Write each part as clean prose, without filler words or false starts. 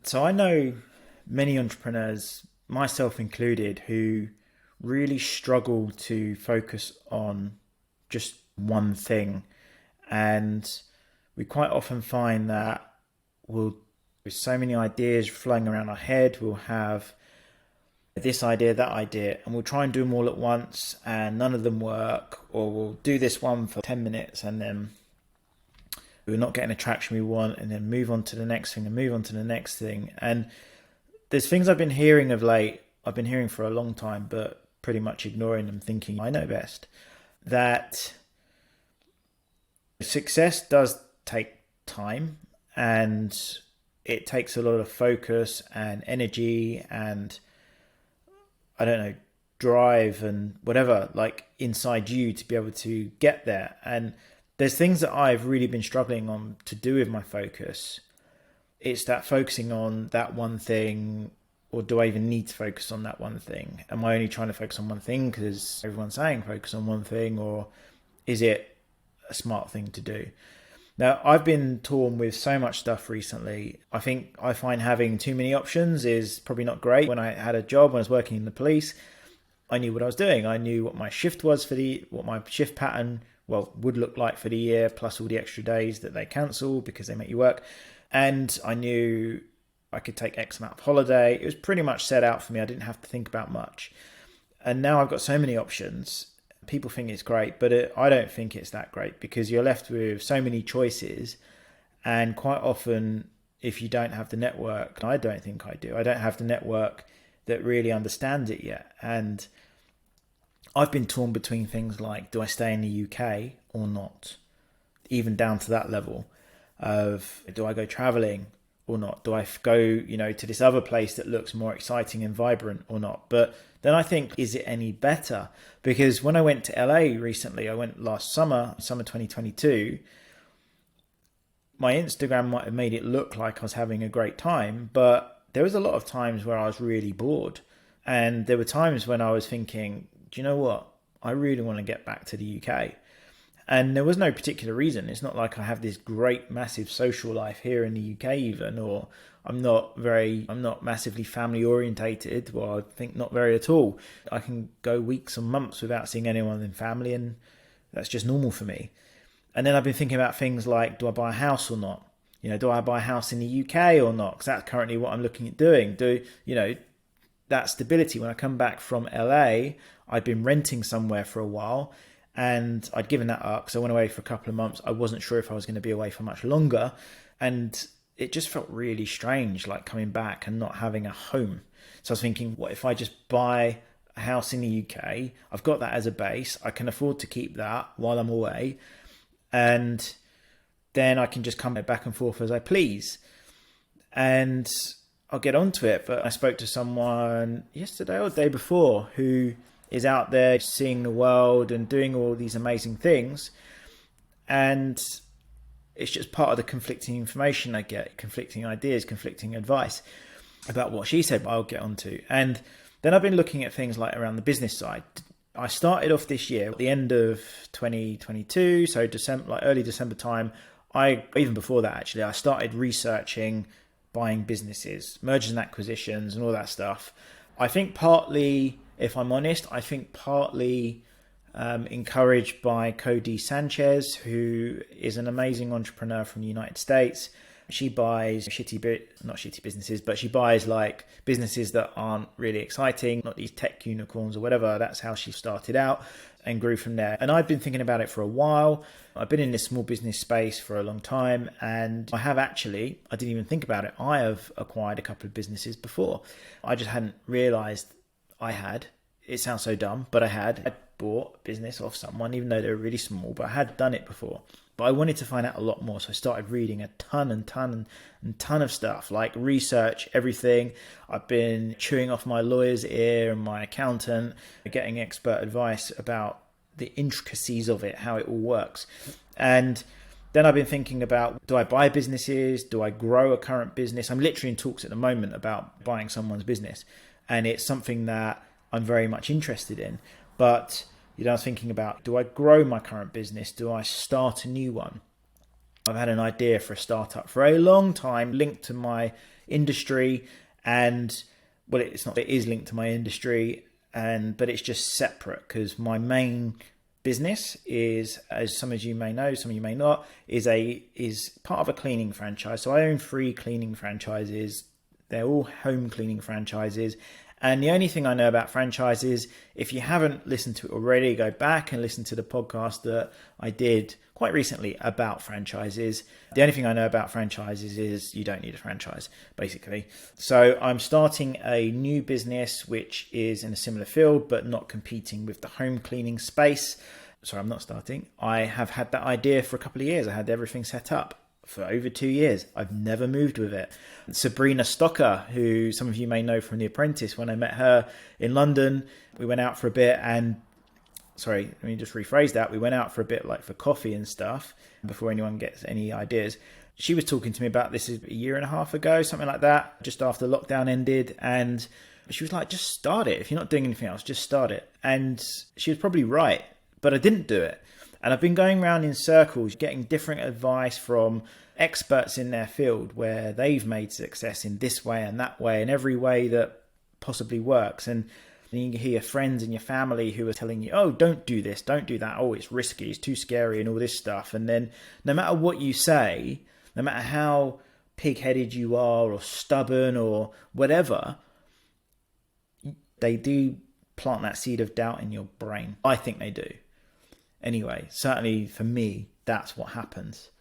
So I know many entrepreneurs, myself included, who really struggle to focus on just one thing. And we quite often find that we'll, with so many ideas flowing around our head, we'll have this idea, that idea, and we'll try and do them all at once and none of them work, or we'll do this one for 10 minutes and then we're not getting the traction we want, and then move on to the next thing and move on to the next thing. And there's things I've been hearing of late, I've been hearing for a long time, but pretty much ignoring them, thinking I know best, that success does take time and it takes a lot of focus and energy and, I don't know, drive and whatever, like inside you to be able to get there. And there's things that I've really been struggling on to do with my focus. It's that focusing on that one thing, or do I even need to focus on that one thing? Am I only trying to focus on one thing because everyone's saying focus on one thing, or is it a smart thing to do? Now, I've been torn with so much stuff recently. I find having too many options is probably not great. When I had a job, when I was working in the police, I knew what I was doing. I knew what my shift was what my shift pattern would look like for the year, plus all the extra days that they cancel because they make you work. And I knew I could take X amount of holiday. It was pretty much set out for me. I didn't have to think about much. And now I've got so many options. People think it's great, but I don't think it's that great, because you're left with so many choices. And quite often, if you don't have the network, I don't think I do, I don't have the network that really understands it yet. And I've been torn between things like, do I stay in the UK or not? Even down to that level of, do I go traveling or not? Do I go, to this other place that looks more exciting and vibrant or not? But then I think, is it any better? Because when I went to LA recently, I went last summer 2022, my Instagram might have made it look like I was having a great time, but there was a lot of times where I was really bored. And there were times when I was thinking, do you know what? I really want to get back to the UK. And there was no particular reason. It's not like I have this great, massive social life here in the UK even, or I'm not massively family orientated. Well, I think not very at all. I can go weeks and months without seeing anyone in family, and that's just normal for me. And then I've been thinking about things like, do I buy a house or not? Do I buy a house in the UK or not? Because that's currently what I'm looking at doing. That stability. When I come back from LA, I'd been renting somewhere for a while and I'd given that up because I went away for a couple of months. I wasn't sure if I was going to be away for much longer. And it just felt really strange, like coming back and not having a home. So I was thinking, what if I just buy a house in the UK? I've got that as a base. I can afford to keep that while I'm away. And then I can just come back and forth as I please. And I'll get onto it. But I spoke to someone yesterday or the day before who is out there seeing the world and doing all these amazing things. And it's just part of the conflicting information I get, conflicting ideas, conflicting advice about what she said, but I'll get onto. And then I've been looking at things like around the business side. I started off this year at the end of 2022, so December, like early December time. Even before that, actually, I started researching buying businesses, mergers and acquisitions and all that stuff. I think partly, if I'm honest, partly encouraged by Cody Sanchez, who is an amazing entrepreneur from the United States. She buys not shitty businesses, but she buys like businesses that aren't really exciting, not these tech unicorns or whatever. That's how she started out and grew from there. And I've been thinking about it for a while. I've been in this small business space for a long time, and I didn't even think about it. I have acquired a couple of businesses before. I just hadn't realized I had. It sounds so dumb, but I had bought a business off someone, even though they were really small, but I had done it before. But I wanted to find out a lot more, so I started reading a ton of stuff, like research, everything. I've been chewing off my lawyer's ear and my accountant, getting expert advice about the intricacies of it, how it all works. And then I've been thinking about, do I buy businesses? Do I grow a current business? I'm literally in talks at the moment about buying someone's business, and it's something that I'm very much interested in. But I was thinking about, do I grow my current business? Do I start a new one? I've had an idea for a startup for a long time linked to my industry, and well, it's not, it is linked to my industry, but it's just separate because my main business is, as some of you may know, some of you may not, is part of a cleaning franchise. So I own 3 cleaning franchises. They're all home cleaning franchises. And the only thing I know about franchises, if you haven't listened to it already, go back and listen to the podcast that I did quite recently about franchises. The only thing I know about franchises is you don't need a franchise, basically. So I'm starting a new business which is in a similar field, but not competing with the home cleaning space. Sorry, I'm not starting. I have had that idea for a couple of years. I had everything set up for over 2 years. I've never moved with it. Sabrina Stocker, who some of you may know from The Apprentice, when I met her in London, we went out for a bit and sorry, let me just rephrase that. We went out for a bit, like for coffee and stuff, before anyone gets any ideas. She was talking to me about this a year and a half ago, something like that, just after lockdown ended. And she was like, just start it. If you're not doing anything else, just start it. And she was probably right, but I didn't do it. And I've been going around in circles, getting different advice from experts in their field where they've made success in this way and that way and every way that possibly works. And you hear your friends and your family who are telling you, oh, don't do this, don't do that. Oh, it's risky, it's too scary and all this stuff. And then no matter what you say, no matter how pig-headed you are or stubborn or whatever, they do plant that seed of doubt in your brain. I think they do. Anyway, certainly for me, that's what happens.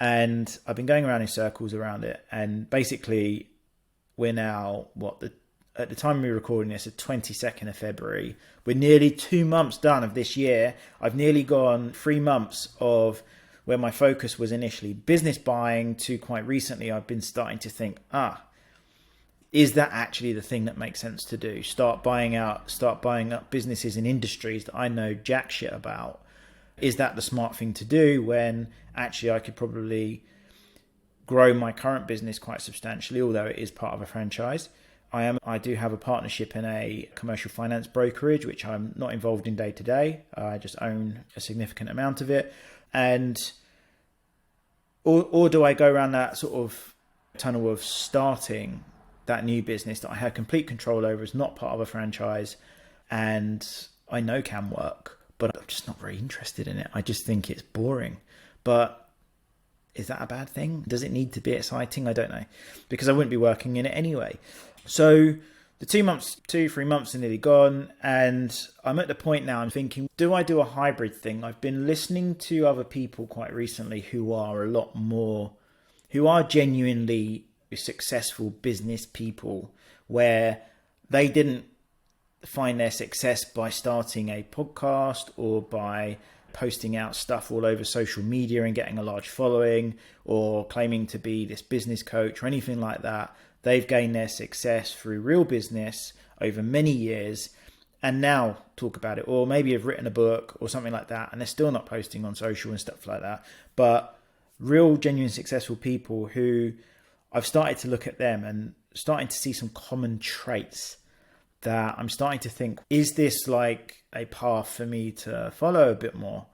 And I've been going around in circles around it. And basically, we're now, at the time we're recording this, the 22nd of February. We're nearly 2 months done of this year. I've nearly gone 3 months of where my focus was initially business buying to quite recently I've been starting to think, is that actually the thing that makes sense to do? Start buying up businesses in industries that I know jack shit about. Is that the smart thing to do when actually I could probably grow my current business quite substantially, although it is part of a franchise? I do have a partnership in a commercial finance brokerage, which I'm not involved in day to day. I just own a significant amount of it. And or do I go around that sort of tunnel of starting that new business that I have complete control over, is not part of a franchise, and I know can work, but I'm just not very interested in it. I just think it's boring. But is that a bad thing? Does it need to be exciting? I don't know, because I wouldn't be working in it anyway. So the 3 months are nearly gone, and I'm at the point now I'm thinking, do I do a hybrid thing? I've been listening to other people quite recently who are genuinely successful business people, where they didn't find their success by starting a podcast or by posting out stuff all over social media and getting a large following or claiming to be this business coach or anything like that. They've gained their success through real business over many years and now talk about it, or maybe have written a book or something like that, and they're still not posting on social and stuff like that. But real, genuine, successful people who I've started to look at them and starting to see some common traits that I'm starting to think, is this like a path for me to follow a bit more?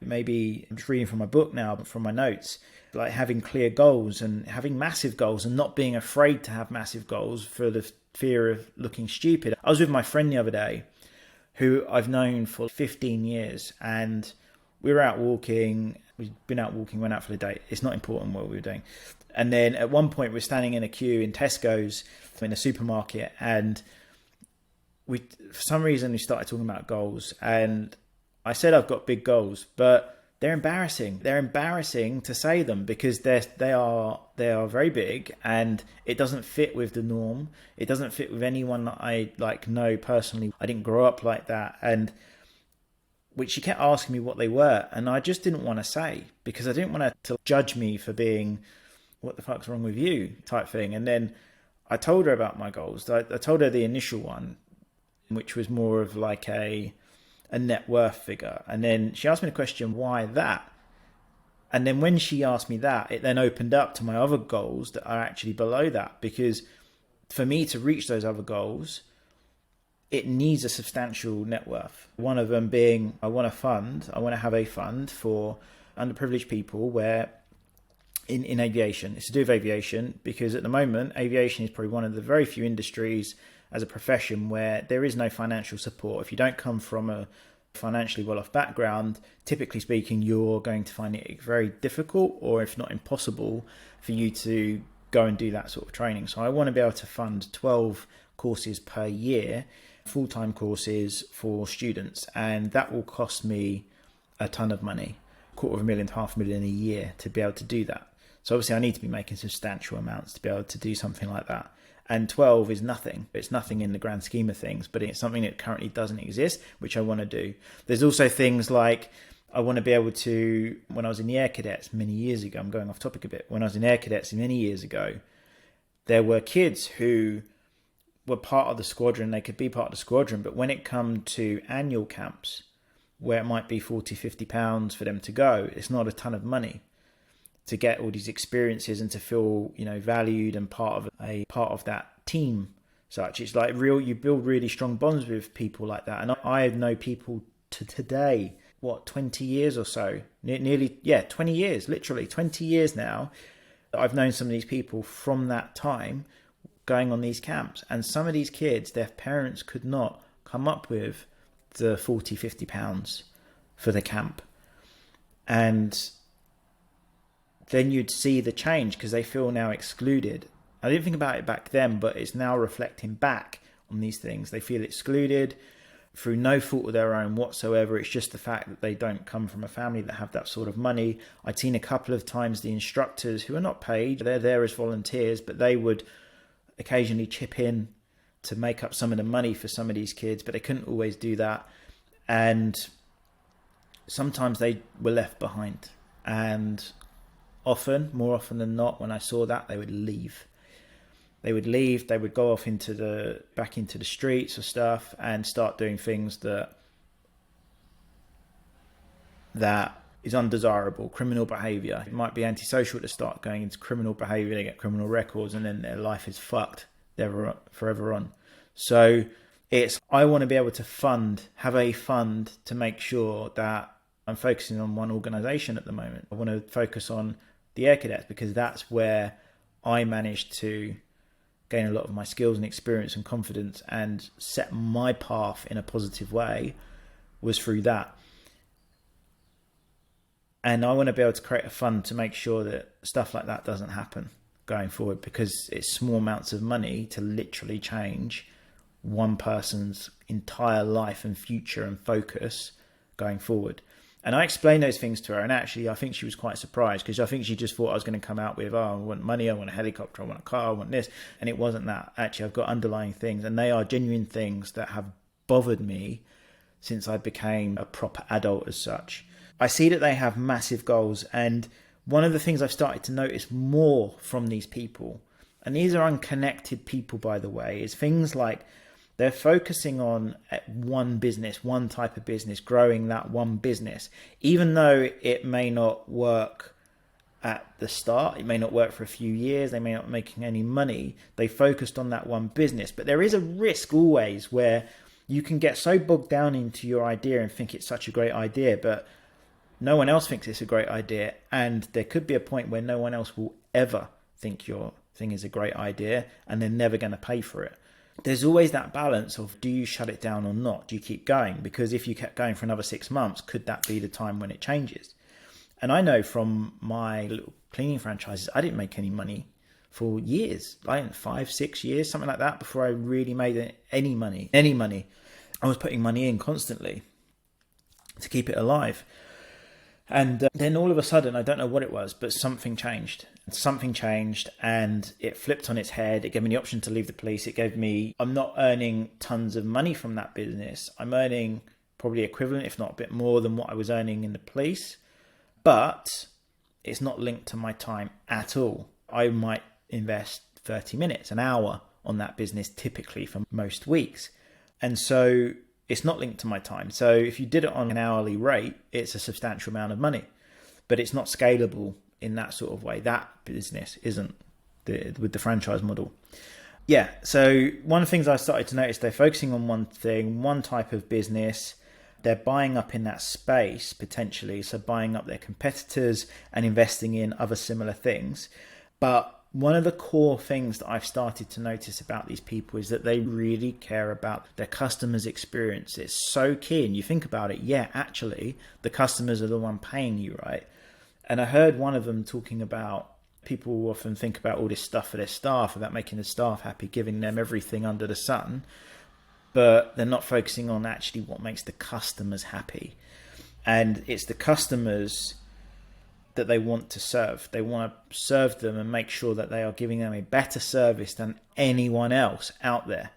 Maybe I'm just reading from my book now, but from my notes, like having clear goals and having massive goals and not being afraid to have massive goals for the fear of looking stupid. I was with my friend the other day who I've known for 15 years, and we were out walking. We'd been out walking, went out for the day. It's not important what we were doing. And then at one point we're standing in a queue in Tesco's in a supermarket, and for some reason we started talking about goals, and I said I've got big goals, but they're embarrassing. They're embarrassing to say them because they are very big, and it doesn't fit with the norm. It doesn't fit with anyone that I know personally. I didn't grow up like that, and which she kept asking me what they were, and I just didn't want to say because I didn't want her to judge me for being, what the fuck's wrong with you type thing. And then I told her about my goals. I told her the initial one, which was more of like a net worth figure. And then she asked me the question, why that? And then when she asked me that, it then opened up to my other goals that are actually below that, because for me to reach those other goals, it needs a substantial net worth. One of them being, I want to have a fund for underprivileged people where in aviation. It's to do with aviation because at the moment, aviation is probably one of the very few industries as a profession where there is no financial support. If you don't come from a financially well-off background, typically speaking, you're going to find it very difficult, or if not impossible, for you to go and do that sort of training. So I want to be able to fund 12 courses per year, full-time courses for students, and that will cost me a ton of money, $250,000 to $500,000 a year to be able to do that. So obviously I need to be making substantial amounts to be able to do something like that. And 12 is nothing. It's nothing in the grand scheme of things, but it's something that currently doesn't exist, which I want to do. There's also things like I want to be able to, when I was in the Air Cadets many years ago, I'm going off topic a bit. When I was in Air Cadets many years ago, there were kids who were part of the squadron. They could be part of the squadron, but when it come to annual camps, where it might be 40, 50 pounds for them to go, it's not a ton of money to get all these experiences and to feel, valued and part of that team. Such, it's like you build really strong bonds with people like that. And I know people to today, 20 years or so, nearly 20 years, literally 20 years now. I've known some of these people from that time going on these camps, and some of these kids, their parents could not come up with the 40, 50 pounds for the camp. And then you'd see the change because they feel now excluded. I didn't think about it back then, but it's now reflecting back on these things. They feel excluded through no fault of their own whatsoever. It's just the fact that they don't come from a family that have that sort of money. I'd seen a couple of times the instructors who are not paid, they're there as volunteers, but they would occasionally chip in to make up some of the money for some of these kids, but they couldn't always do that. And sometimes they were left behind. And more often than not, when I saw that, they would leave. They would go off back into the streets or stuff and start doing things that is undesirable, criminal behavior. It might be antisocial to start going into criminal behavior, they get criminal records, and then their life is fucked forever on. So I want to be able to have a fund to make sure that I'm focusing on one organization at the moment. I want to focus on the Air Cadets because that's where I managed to gain a lot of my skills and experience and confidence and set my path in a positive way was through that. And I want to be able to create a fund to make sure that stuff like that doesn't happen going forward, because it's small amounts of money to literally change one person's entire life and future and focus going forward. And I explained those things to her, and actually I think she was quite surprised because I think she just thought I was going to come out with, I want money, I want a helicopter, I want a car, I want this. And it wasn't that. Actually, I've got underlying things, and they are genuine things that have bothered me since I became a proper adult as such. I see that they have massive goals, and one of the things I've started to notice more from these people, and these are unconnected people, by the way, is things like they're focusing on one business, one type of business, growing that one business. Even though it may not work at the start, it may not work for a few years, they may not be making any money, they focused on that one business. But there is a risk always where you can get so bogged down into your idea and think it's such a great idea, but no one else thinks it's a great idea. And there could be a point where no one else will ever think your thing is a great idea, and they're never going to pay for it. There's always that balance of, do you shut it down or not? Do you keep going? Because if you kept going for another 6 months, could that be the time when it changes? And I know from my little cleaning franchises, I didn't make any money for years, like 5, 6 years, something like that, before I really made any money. I was putting money in constantly to keep it alive. And then all of a sudden, I don't know what it was, but something changed. And it flipped on its head. It gave me the option to leave the police. I'm not earning tons of money from that business. I'm earning probably equivalent, if not a bit more than what I was earning in the police. But it's not linked to my time at all. I might invest 30 minutes, an hour on that business typically for most weeks. And so it's not linked to my time. So if you did it on an hourly rate, it's a substantial amount of money, but it's not scalable in that sort of way. That business isn't with the franchise model. Yeah. So one of the things I started to notice, they're focusing on one thing, one type of business, they're buying up in that space potentially, so buying up their competitors and investing in other similar things. But one of the core things that I've started to notice about these people is that they really care about their customers' experience. It's so key. And you think about it, yeah, actually, the customers are the one paying you, right? And I heard one of them talking about people often think about all this stuff for their staff, about making the staff happy, giving them everything under the sun, but they're not focusing on actually what makes the customers happy. And it's the customers that they want to serve. They want to serve them and make sure that they are giving them a better service than anyone else out there,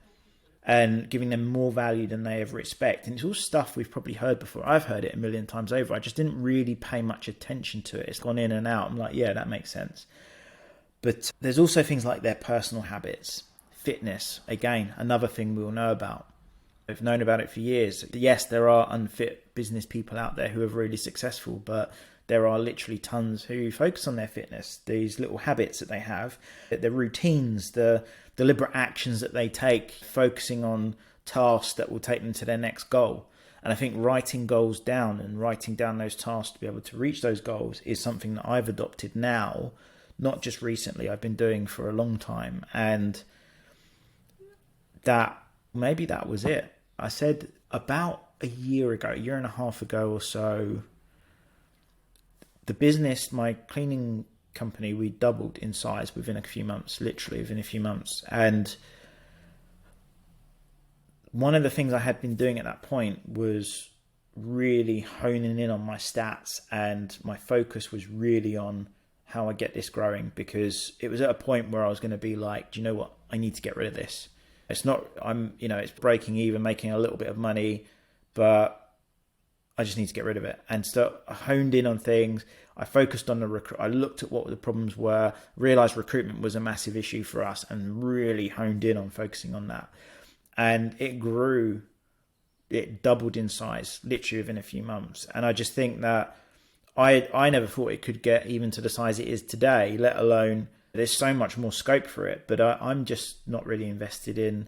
and giving them more value than they ever expect. And it's all stuff we've probably heard before. I've heard it a million times over. I just didn't really pay much attention to it. It's gone in and out. I'm like, yeah, that makes sense. But there's also things like their personal habits. Fitness, again, another thing we'll know about. We've known about it for years. Yes, there are unfit business people out there who are really successful, but there are literally tons who focus on their fitness, these little habits that they have, their routines, the deliberate actions that they take, focusing on tasks that will take them to their next goal. And I think writing goals down and writing down those tasks to be able to reach those goals is something that I've adopted now, not just recently. I've been doing for a long time. And maybe that was it. I said about a year and a half ago or so, the business, my cleaning company, we doubled in size within a few months, literally within a few months. And one of the things I had been doing at that point was really honing in on my stats, and my focus was really on how I get this growing, because it was at a point where I was going to be like, do you know what? I need to get rid of this. It's not, it's breaking even, making a little bit of money, but I just need to get rid of it. And so I honed in on things. I focused on I looked at what the problems were, realized recruitment was a massive issue for us, and really honed in on focusing on that. And it grew, it doubled in size, literally within a few months. And I just think that I never thought it could get even to the size it is today, let alone there's so much more scope for it. But I'm just not really invested in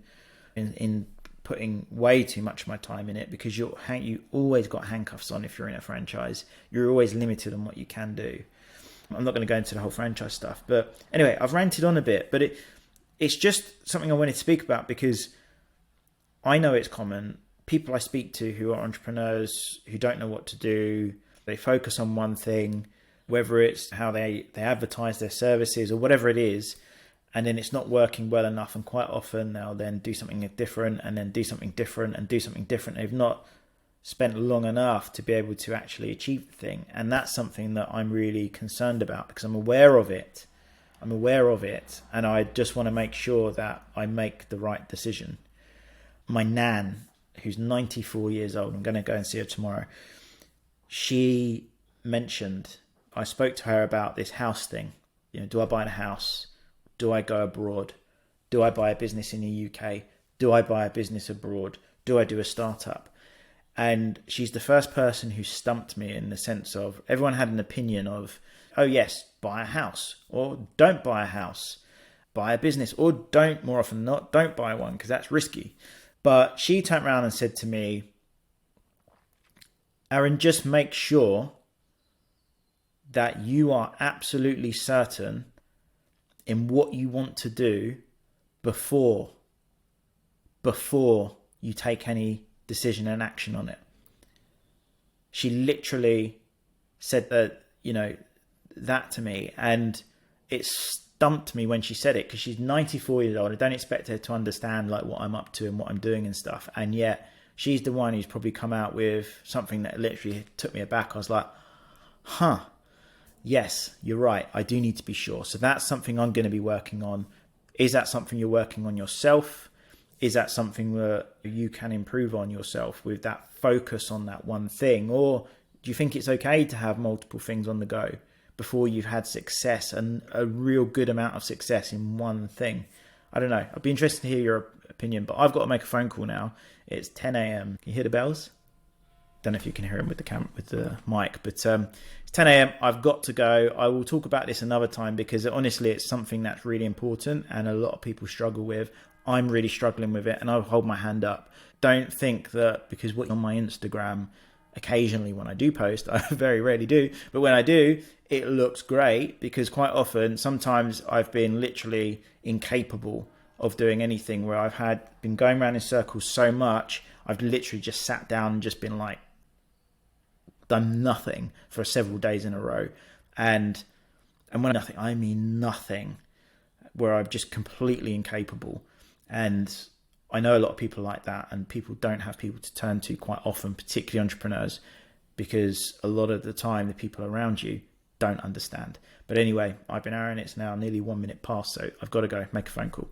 putting way too much of my time in it, because you always got handcuffs on if you're in a franchise. You're always limited on what you can do. I'm not going to go into the whole franchise stuff, but anyway, I've ranted on a bit, but it's just something I wanted to speak about, because I know it's common. People I speak to who are entrepreneurs who don't know what to do, they focus on one thing, whether it's how they advertise their services or whatever it is, and then it's not working well enough, and quite often they'll then do something different, and then do something different, and do something different. They've not spent long enough to be able to actually achieve the thing. And that's something that I'm really concerned about, because I'm aware of it, and I just want to make sure that I make the right decision. My nan, who's 94 years old, I'm going to go and see her tomorrow, she mentioned, I spoke to her about this house thing. Do I buy a house? Do I go abroad? Do I buy a business in the UK? Do I buy a business abroad? Do I do a startup? And she's the first person who stumped me, in the sense of, everyone had an opinion of, oh yes, buy a house, or don't buy a house, buy a business, or don't, more often than not, don't buy one, because that's risky. But she turned around and said to me, Aaron, just make sure that you are absolutely certain in what you want to do before you take any decision and action on it. She literally said that to me, and it stumped me when she said it, because she's 94 years old. I don't expect her to understand like what I'm up to and what I'm doing and stuff, and yet she's the one who's probably come out with something that literally took me aback. I was like, yes, you're right. I do need to be sure. So that's something I'm going to be working on. Is that something you're working on yourself? Is that something that you can improve on yourself with that focus on that one thing? Or do you think it's okay to have multiple things on the go before you've had success, and a real good amount of success in one thing? I don't know. I'd be interested to hear your opinion, but I've got to make a phone call now. It's 10 a.m. Can you hear the bells? Don't know if you can hear them with the mic, but it's 10 a.m. I've got to go. I will talk about this another time, because honestly, it's something that's really important and a lot of people struggle with. I'm really struggling with it, and I'll hold my hand up. Don't think that because what's on my Instagram, occasionally when I do post, I very rarely do, but when I do, it looks great, because quite often, sometimes I've been literally incapable of doing anything, where I've been going around in circles so much, I've literally just sat down and just been like, done nothing for several days in a row. And when nothing, I mean nothing, where I'm just completely incapable. And I know a lot of people like that, and people don't have people to turn to quite often, particularly entrepreneurs, because a lot of the time the people around you don't understand. But anyway, I've been Aaron. It's now nearly 1 minute past, so I've got to go make a phone call.